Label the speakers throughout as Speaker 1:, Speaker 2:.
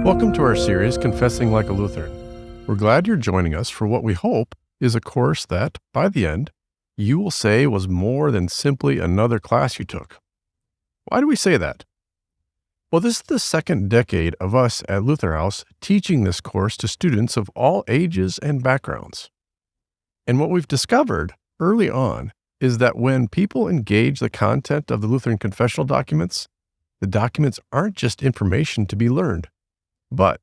Speaker 1: Welcome to our series, Confessing Like a Lutheran. We're glad you're joining us for what we hope is a course that, by the end, you will say was more than simply another class you took. Why do we say that? Well, this is the second decade of us at Luther House teaching this course to students of all ages and backgrounds. And what we've discovered early on is that when people engage the content of the Lutheran Confessional documents, the documents aren't just information to be learned. But,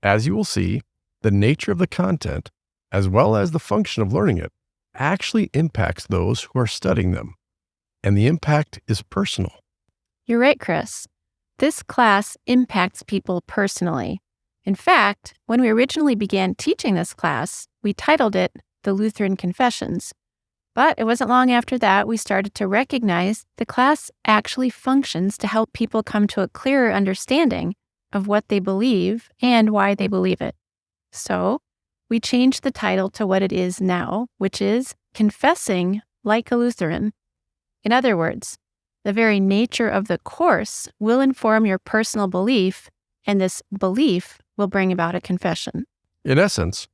Speaker 1: as you will see, the nature of the content, as well as the function of learning it, actually impacts those who are studying them. And the impact is personal.
Speaker 2: You're right, Chris. This class impacts people personally. In fact, when we originally began teaching this class, we titled it The Lutheran Confessions. But it wasn't long after that we started to recognize the class actually functions to help people come to a clearer understanding of what they believe and why they believe it. So, we changed the title to what it is now, which is Confessing Like a Lutheran. In other words, the very nature of the course will inform your personal belief, and this belief will bring about a confession.
Speaker 1: In essence,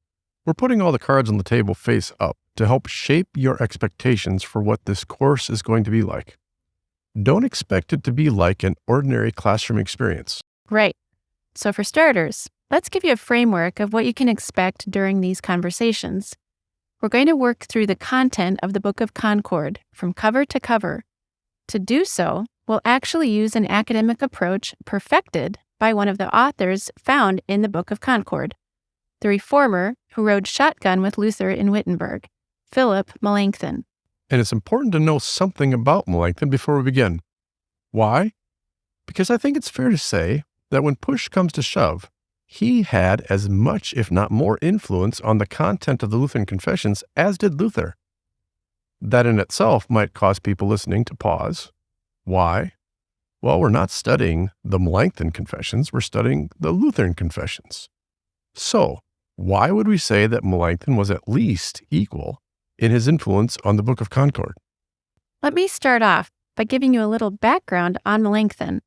Speaker 1: we're putting all the cards on the table face up to help shape your expectations for what this course is going to be like. Don't expect it to be like an ordinary classroom experience.
Speaker 2: Right. So for starters, let's give you a framework of what you can expect during these conversations. We're going to work through the content of the Book of Concord from cover to cover. To do so, we'll actually use an academic approach perfected by one of the authors found in the Book of Concord, the reformer who rode shotgun with Luther in Wittenberg, Philip Melanchthon.
Speaker 1: And it's important to know something about Melanchthon before we begin. Why? Because I think it's fair to say that when push comes to shove, he had as much, if not more, influence on the content of the Lutheran Confessions as did Luther. That in itself might cause people listening to pause. Why? Well, we're not studying the Melanchthon Confessions, we're studying the Lutheran Confessions. So, why would we say that Melanchthon was at least equal in his influence on the Book of Concord?
Speaker 2: Let me start off by giving you a little background on Melanchthon.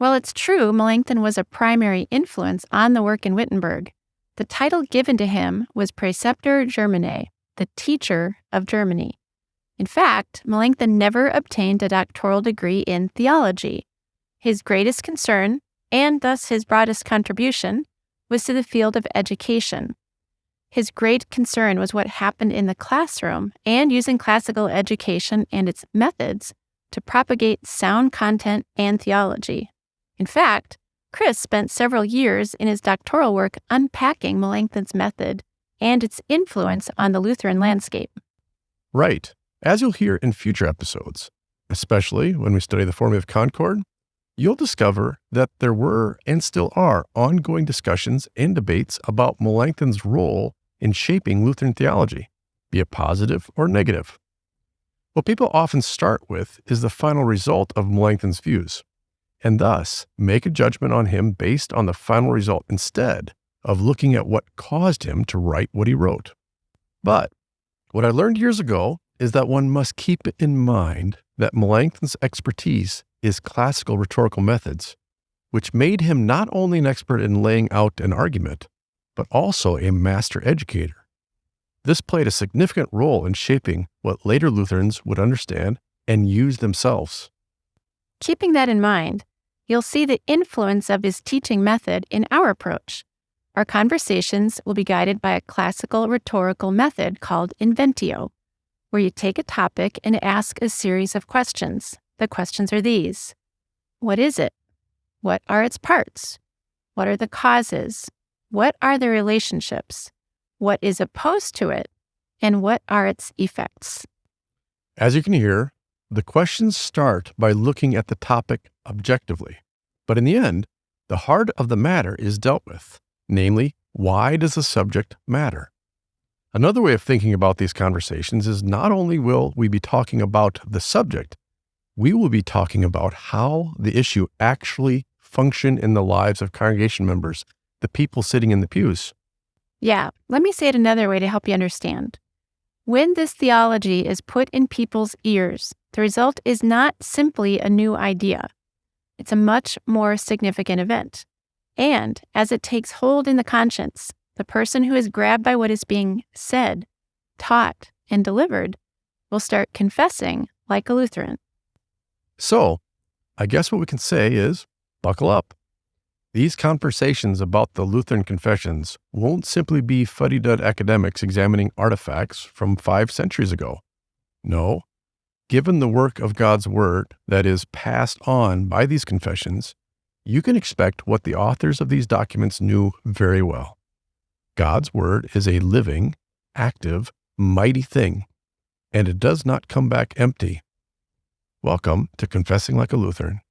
Speaker 2: While it's true Melanchthon was a primary influence on the work in Wittenberg, the title given to him was Praeceptor Germanae, the teacher of Germany. In fact, Melanchthon never obtained a doctoral degree in theology. His greatest concern, and thus his broadest contribution, was to the field of education. His great concern was what happened in the classroom and using classical education and its methods to propagate sound content and theology. In fact, Chris spent several years in his doctoral work unpacking Melanchthon's method and its influence on the Lutheran landscape.
Speaker 1: Right. As you'll hear in future episodes, especially when we study the Formula of Concord, you'll discover that there were and still are ongoing discussions and debates about Melanchthon's role in shaping Lutheran theology, be it positive or negative. What people often start with is the final result of Melanchthon's views, and thus make a judgment on him based on the final result instead of looking at what caused him to write what he wrote. But what I learned years ago is that one must keep in mind that Melanchthon's expertise is classical rhetorical methods, which made him not only an expert in laying out an argument, but also a master educator. This played a significant role in shaping what later Lutherans would understand and use themselves.
Speaker 2: Keeping that in mind, you'll see the influence of his teaching method in our approach. Our conversations will be guided by a classical rhetorical method called inventio, where you take a topic and ask a series of questions. The questions are these. What is it? What are its parts? What are the causes? What are the relationships? What is opposed to it? And what are its effects?
Speaker 1: As you can hear, the questions start by looking at the topic objectively. But in the end, the heart of the matter is dealt with, namely, why does the subject matter? Another way of thinking about these conversations is not only will we be talking about the subject, we will be talking about how the issue actually function in the lives of congregation members, the people sitting in the pews.
Speaker 2: Yeah, let me say it another way to help you understand. When this theology is put in people's ears, the result is not simply a new idea. It's a much more significant event. And as it takes hold in the conscience, the person who is grabbed by what is being said, taught, and delivered will start confessing like a Lutheran.
Speaker 1: So, I guess what we can say is, buckle up. These conversations about the Lutheran confessions won't simply be fuddy-dud academics examining artifacts from 5 centuries ago. No, given the work of God's Word that is passed on by these confessions, you can expect what the authors of these documents knew very well. God's Word is a living, active, mighty thing, and it does not come back empty. Welcome to Confessing Like a Lutheran.